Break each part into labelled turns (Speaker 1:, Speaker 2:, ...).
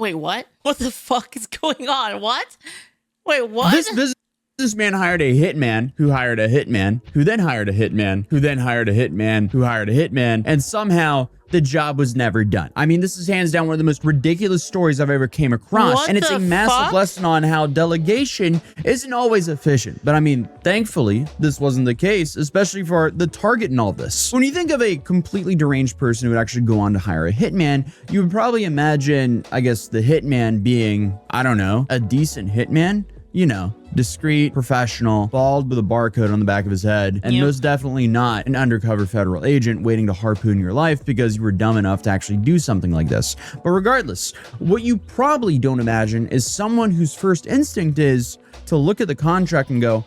Speaker 1: Wait, what? What the fuck is going on? What? Wait, what?
Speaker 2: This businessman hired a hitman who hired a hitman who then hired a hitman who then hired a hitman who hired a hitman, and somehow the job was never done. I mean, this is hands down one of the most ridiculous stories I've ever came across.
Speaker 1: What
Speaker 2: and it's
Speaker 1: the
Speaker 2: a massive
Speaker 1: fuck?
Speaker 2: lesson on how delegation isn't always efficient. But I mean, thankfully, this wasn't the case, especially for the target in all this. When you think of a completely deranged person who would actually go on to hire a hitman, you would probably imagine, I guess, the hitman being, I don't know, a decent hitman. You know, discreet, professional, bald with a barcode on the back of his head, and most definitely not an undercover federal agent waiting to harpoon your life because you were dumb enough to actually do something like this. But regardless, what you probably don't imagine is someone whose first instinct is to look at the contract and go,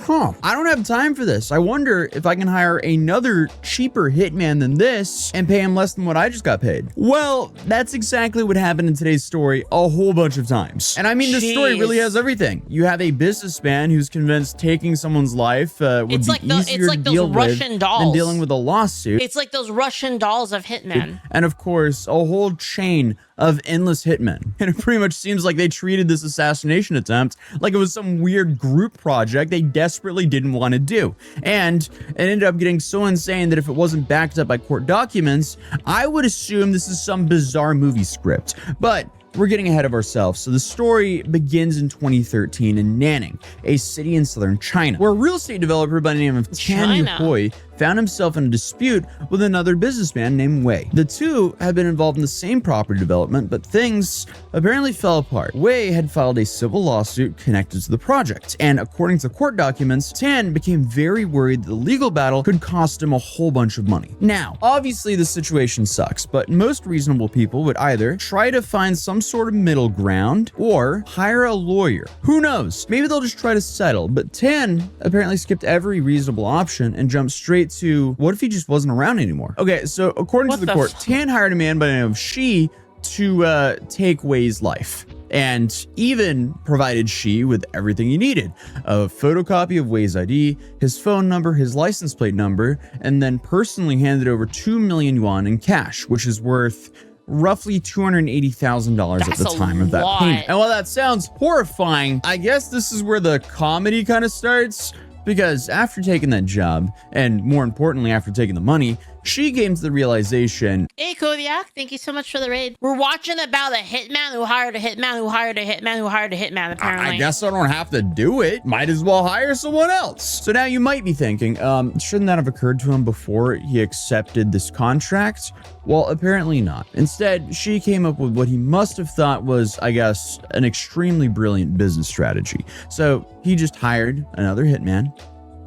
Speaker 2: I don't have time for this. I wonder if I can hire another cheaper hitman than this and pay him less than what I just got paid. Well, that's exactly what happened in today's story a whole bunch of times. And I mean, this story really has everything. You have a businessman who's convinced taking someone's life would be easier to deal with than dealing with a lawsuit.
Speaker 1: It's like those Russian dolls of hitmen.
Speaker 2: And of course, a whole chain of endless hitmen. And it pretty much seems like they treated this assassination attempt like it was some weird group project they desperately didn't want to do. And it ended up getting so insane that if it wasn't backed up by court documents, I would assume this is some bizarre movie script. But we're getting ahead of ourselves. So the story begins in 2013 in Nanning, a city in southern China, where a real estate developer by the name of Hitman Who Hired found himself in a dispute with another businessman named Wei. The two had been involved in the same property development, but things apparently fell apart. Wei had filed a civil lawsuit connected to the project, and according to court documents, Tan became very worried that the legal battle could cost him a whole bunch of money. Now, obviously the situation sucks, but most reasonable people would either try to find some sort of middle ground or hire a lawyer. Who knows? Maybe they'll just try to settle, but Tan apparently skipped every reasonable option and jumped straight to, what if he just wasn't around anymore? Okay, so according to the court, Tan hired a man by the name of Shi to take Wei's life, and even provided Shi with everything he needed: a photocopy of Wei's ID, his phone number, his license plate number, and then personally handed over 2 million yuan in cash, which is worth roughly $280,000 at the time of that payment. And while that sounds horrifying, I guess this is where the comedy kind of starts. Because after taking that job, and more importantly, after taking the money, she came to the realization,
Speaker 1: hey, Kodiak, thank you so much for the raid. We're watching about a hitman who hired a hitman who hired a hitman who hired a hitman, apparently.
Speaker 2: I guess I don't have to do it. Might as well hire someone else. So now you might be thinking, shouldn't that have occurred to him before he accepted this contract? Well, apparently not. Instead, she came up with what he must have thought was, I guess, an extremely brilliant business strategy. So he just hired another hitman.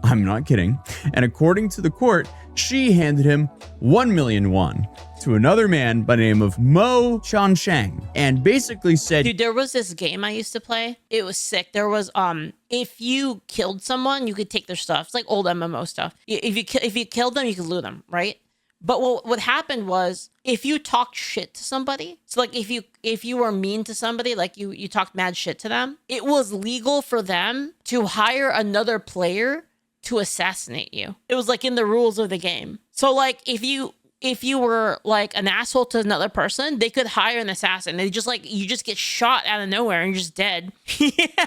Speaker 2: I'm not kidding. And according to the court, she handed him 1 million won to another man by the name of Mo Chanchang, and basically said,
Speaker 1: dude, there was this game I used to play. It was sick. There was, if you killed someone, you could take their stuff. It's like old MMO stuff. If you killed them, you could loot them, right? But what happened was, if you talked shit to somebody, so like if you were mean to somebody, like you talked mad shit to them, it was legal for them to hire another player to assassinate you. It was like in the rules of the game. So like if you were like an asshole to another person, they could hire an assassin. They just like, you just get shot out of nowhere and you're just dead. Yeah.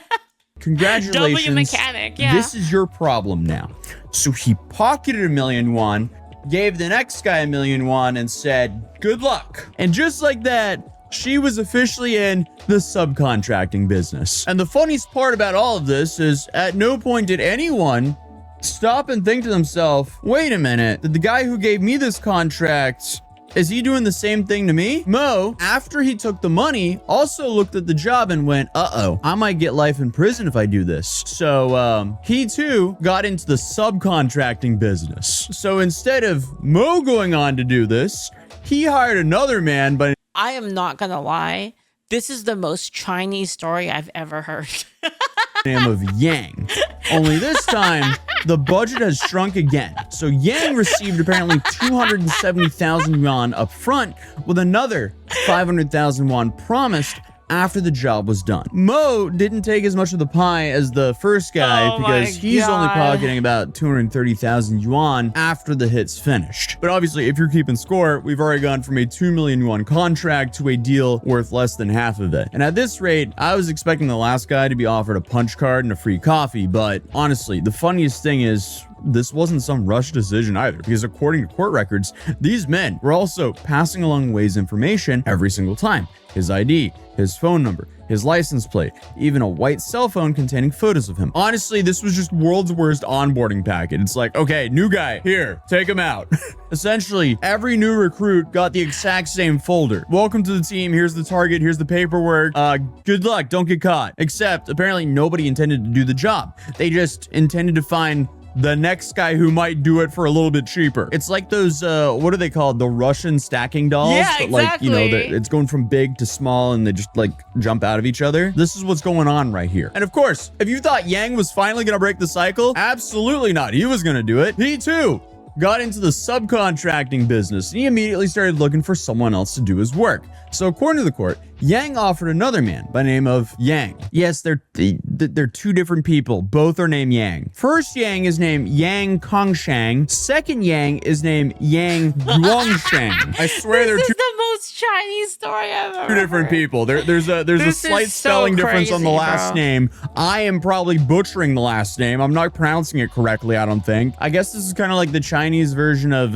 Speaker 2: Congratulations.
Speaker 1: W mechanic, yeah.
Speaker 2: This is your problem now. So he pocketed 1 million won, gave the next guy 1 million won, and said, good luck. And just like that, she was officially in the subcontracting business. And the funniest part about all of this is, at no point did anyone stop and think to themselves, wait a minute, did the guy who gave me this contract, is he doing the same thing to me? Mo, after he took the money, also looked at the job and went, uh-oh, I might get life in prison if I do this. So he too got into the subcontracting business. So instead of Mo going on to do this, he hired another man by
Speaker 1: I am not gonna lie, this is the most Chinese story I've ever heard.
Speaker 2: name of Yang. Only this time, the budget has shrunk again. So Yang received apparently 270,000 yuan up front, with another 500,000 yuan promised after the job was done. Mo didn't take as much of the pie as the first guy because he's only pocketing about 230,000 yuan after the hit's finished. But obviously, if you're keeping score, we've already gone from a 2 million yuan contract to a deal worth less than half of it. And at this rate, I was expecting the last guy to be offered a punch card and a free coffee, but honestly, the funniest thing is this wasn't some rushed decision either, because according to court records, these men were also passing along Wei's information every single time. His ID, his phone number, his license plate, even a white cell phone containing photos of him. Honestly, this was just world's worst onboarding packet. It's like, okay, new guy, here, take him out. Essentially, every new recruit got the exact same folder. Welcome to the team, here's the target, here's the paperwork. Good luck, don't get caught. Except, apparently nobody intended to do the job. They just intended to find the next guy who might do it for a little bit cheaper. It's like those, what are they called? The Russian stacking dolls?
Speaker 1: Yeah,
Speaker 2: that, like,
Speaker 1: exactly.
Speaker 2: you know, it's going from big to small and they just like jump out of each other. This is what's going on right here. And of course, if you thought Yang was finally gonna break the cycle, absolutely not. He was gonna do it. He too got into the subcontracting business and he immediately started looking for someone else to do his work. So according to the court, Yang offered another man by the name of Yang. Yes, they're two different people. Both are named Yang. First Yang is named Yang Kongshang. Second Yang is named Yang Guangshang. I swear they're
Speaker 1: This
Speaker 2: two
Speaker 1: is the most Chinese story I've ever
Speaker 2: different
Speaker 1: heard.
Speaker 2: people. There's a
Speaker 1: This
Speaker 2: slight
Speaker 1: is so
Speaker 2: spelling difference on the
Speaker 1: crazy,
Speaker 2: last
Speaker 1: bro.
Speaker 2: name. I am probably butchering the last name. I'm not pronouncing it correctly, I don't think. I guess this is kind of like the Chinese version of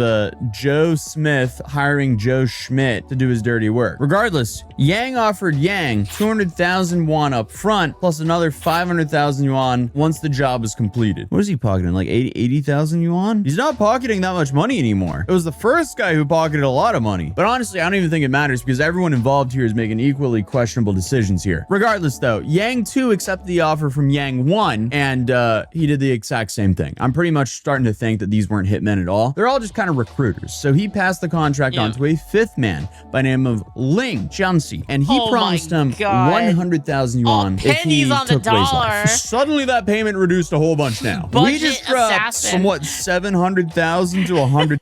Speaker 2: Joe Smith hiring Joe Schmidt to do his dirty work. Regardless, Yang offered Yang 200,000 yuan up front plus another 500,000 yuan once the job is completed. What is he pocketing? Like 80,000 yuan? He's not pocketing that much money anymore. It was the first guy who pocketed a lot of money. But honestly, I don't even think it matters because everyone involved here is making equally questionable decisions here. Regardless though, Yang 2 accepted the offer from Yang 1 and he did the exact same thing. I'm pretty much starting to think that these weren't hitmen at all. They're all just kind of recruiters. So he passed the contract on to a fifth man by name of Ling Jianxi, and he promised him 100,000 yuan if he
Speaker 1: pennies on the
Speaker 2: took Wei's
Speaker 1: dollar.
Speaker 2: life. Suddenly that payment reduced a whole bunch now. We
Speaker 1: Budget
Speaker 2: just dropped
Speaker 1: assassin.
Speaker 2: from what, 700,000 to 100,000.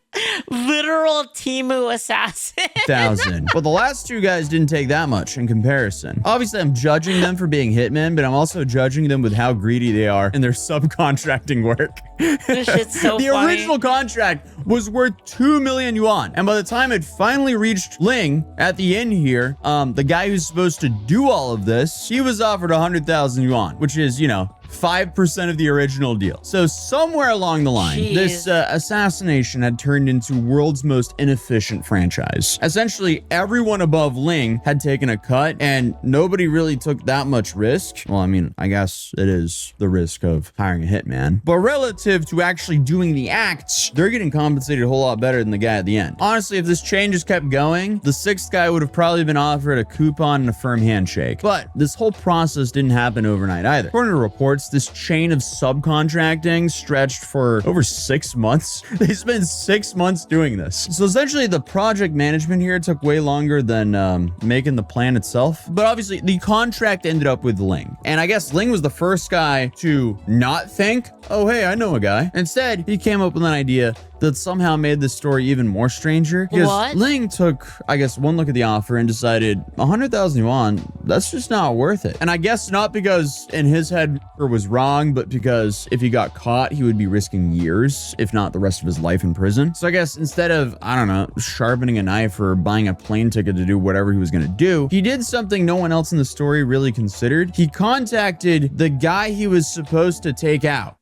Speaker 1: Literal Timu assassin.
Speaker 2: But the last two guys didn't take that much in comparison. Obviously, I'm judging them for being hitmen, but I'm also judging them with how greedy they are in their subcontracting work.
Speaker 1: This shit's so
Speaker 2: The
Speaker 1: funny.
Speaker 2: original contract was worth 2 million yuan. And by the time it finally reached Ling at the end here, the guy who's supposed to do all of this, he was offered 100,000 yuan, which is, you know, 5% of the original deal. So somewhere along the line,
Speaker 1: Jeez.
Speaker 2: this assassination had turned into world's most inefficient franchise. Essentially, everyone above Ling had taken a cut and nobody really took that much risk. Well, I mean, I guess it is the risk of hiring a hitman. But relative to actually doing the acts, they're getting compensated a whole lot better than the guy at the end. Honestly, if this chain just kept going, the sixth guy would have probably been offered a coupon and a firm handshake. But this whole process didn't happen overnight either. According to reports, this chain of subcontracting stretched for over 6 months. They spent 6 months doing this. So essentially the project management here took way longer than making the plan itself. But obviously the contract ended up with Ling. And I guess Ling was the first guy to not think, oh, hey, I know a guy. Instead, he came up with an idea that somehow made this story even more stranger. Because
Speaker 1: What?
Speaker 2: Ling took, I guess, one look at the offer and decided 100,000 yuan, that's just not worth it. And I guess not because in his head it was wrong, but because if he got caught, he would be risking years, if not the rest of his life in prison. So I guess instead of, I don't know, sharpening a knife or buying a plane ticket to do whatever he was gonna do, he did something no one else in the story really considered. He contacted the guy he was supposed to take out.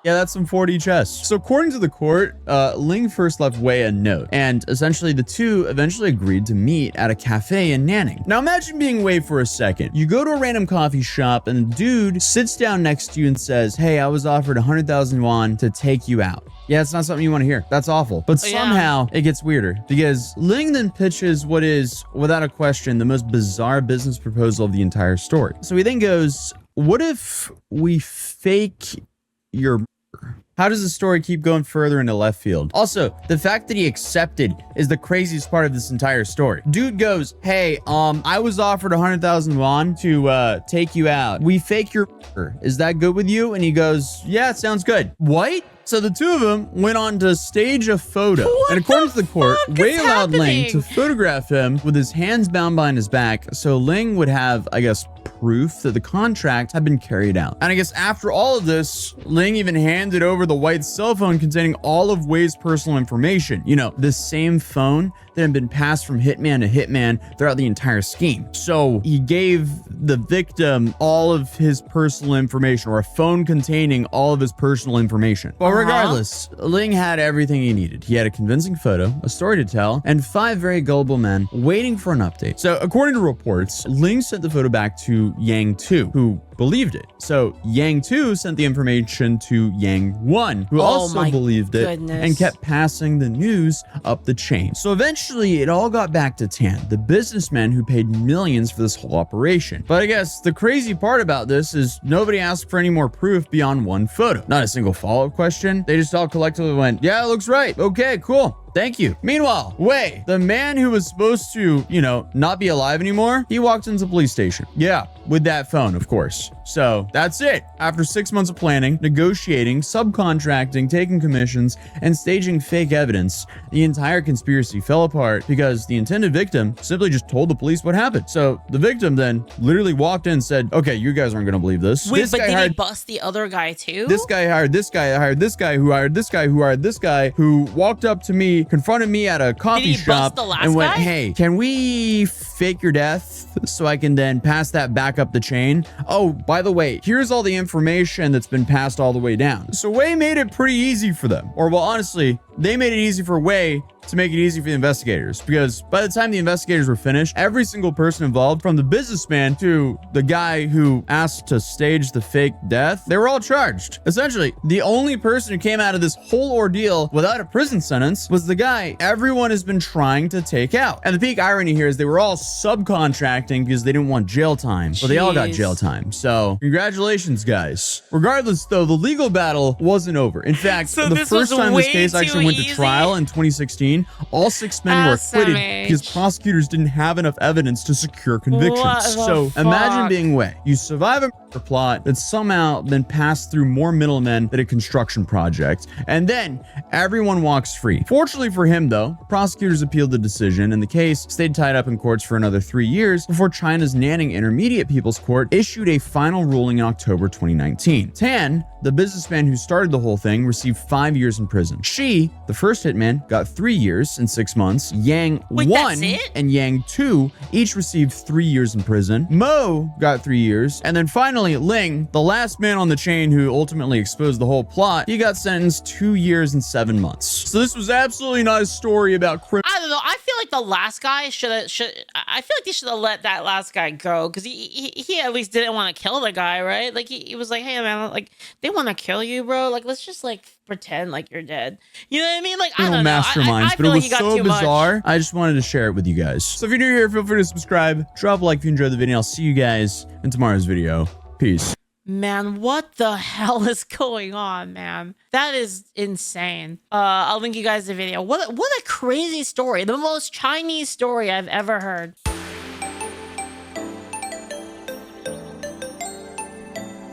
Speaker 2: Yeah, that's some 4D chess. So according to the court, Ling first left Wei a note, and essentially the two eventually agreed to meet at a cafe in Nanning. Now imagine being Wei for a second. You go to a random coffee shop and the dude sits down next to you and says, hey, I was offered 100,000 yuan to take you out. Yeah, it's not something you want to hear. That's awful. But somehow it gets weirder because Ling then pitches what is, without a question, the most bizarre business proposal of the entire story. So he then goes, what if we fake your murder? How does the story keep going further into left field? Also, the fact that he accepted is the craziest part of this entire story. Dude goes, hey, I was offered 100,000 yuan to take you out. We fake your murder. Is that good with you? And he goes, yeah, it sounds good. What? So the two of them went on to stage a photo.
Speaker 1: What
Speaker 2: and according to the court,
Speaker 1: fuck
Speaker 2: Wei
Speaker 1: is
Speaker 2: allowed Ling to
Speaker 1: happening?
Speaker 2: photograph him with his hands bound behind his back so Ling would have, I guess, proof that the contract had been carried out. And I guess after all of this, Ling even handed over the white cell phone containing all of Wei's personal information. You know, the same phone that had been passed from hitman to hitman throughout the entire scheme. So he gave the victim all of his personal information, or a phone containing all of his personal information. But regardless, Ling had everything he needed. He had a convincing photo, a story to tell, and 5 very gullible men waiting for an update. So according to reports, Ling sent the photo back to Yang 2, who believed it. So Yang 2 sent the information to Yang 1, who also believed it and kept passing the news up the chain. So eventually it all got back to Tan, the businessman who paid millions for this whole operation. But I guess the crazy part about this is nobody asked for any more proof beyond one photo. Not a single follow-up question. They just all collectively went, yeah, it looks right. Okay, cool. Thank you. Meanwhile, Wei, the man who was supposed to, you know, not be alive anymore, he walked into the police station. Yeah, with that phone, of course. So that's it. After 6 months of planning, negotiating, subcontracting, taking commissions, and staging fake evidence, the entire conspiracy fell apart because the intended victim simply just told the police what happened. So the victim then literally walked in and said, okay, you guys aren't going to believe this.
Speaker 1: Wait,
Speaker 2: this
Speaker 1: but
Speaker 2: guy
Speaker 1: did he
Speaker 2: hired
Speaker 1: bust the other guy too?
Speaker 2: this guy hired this guy, hired this guy, who hired this guy, who hired this guy, who walked up to me, confronted me at a coffee shop, and went, hey, can we fake your death so I can then pass that back up the chain? Oh, by the way, here's all the information that's been passed all the way down. So Wei made it pretty easy for them. Or, well, honestly, they made it easy for Wei to make it easy for the investigators, because by the time the investigators were finished, every single person involved, from the businessman to the guy who asked to stage the fake death, they were all charged. Essentially, the only person who came out of this whole ordeal without a prison sentence was the guy everyone has been trying to take out. And the peak irony here is they were all subcontracting because they didn't want jail time, but they all got jail time. So congratulations, guys. Regardless, though, the legal battle wasn't over. In fact, the first time this case actually went to trial in 2016, all 6 men were acquitted because prosecutors didn't have enough evidence to secure convictions. So imagine being Wei. You survive a murder plot that's somehow been passed through more middlemen than a construction project, and then everyone walks free. Fortunately for him, though, prosecutors appealed the decision, and the case stayed tied up in courts for another 3 years before China's Nanning Intermediate People's Court issued a final ruling in October 2019. Tan, the businessman who started the whole thing, received 5 years in prison. She, the first hitman, got 3 years and 6 months. Yang 1 and Yang 2 each received 3 years in prison. Mo got 3 years. And then finally, Ling, the last man on the chain who ultimately exposed the whole plot, he got sentenced 2 years and 7 months. So this was absolutely not a story about criminal.
Speaker 1: I don't know. I feel like the last guy I feel like they should have let that last guy go, because he at least didn't want to kill the guy, right? Like he was like, hey man, like they want to kill you, bro. Like let's just like pretend like you're dead. You know what I mean? Like I don't know.
Speaker 2: Masterminds, but it was so bizarre. I just wanted to share it with you guys. So if you're new here, feel free to subscribe, drop a like if you enjoyed the video. I'll see you guys in tomorrow's video. Peace.
Speaker 1: Man, what the hell is going on, man? That is insane. I'll link you guys the video. What a crazy story. The most Chinese story I've ever heard.